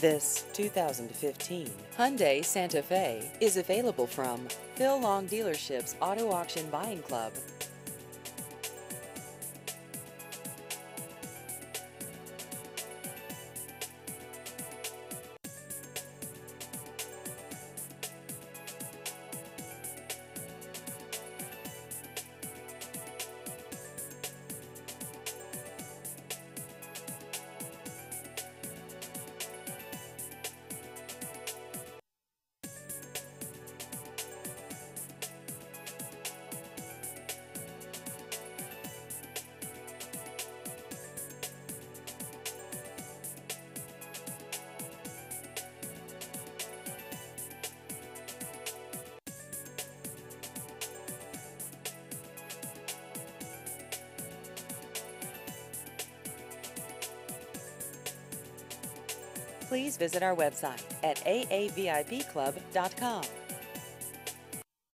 This 2015 Hyundai Santa Fe is available from Phil Long Dealership's Auto Auction Buying Club. Please visit our website at aavipclub.com.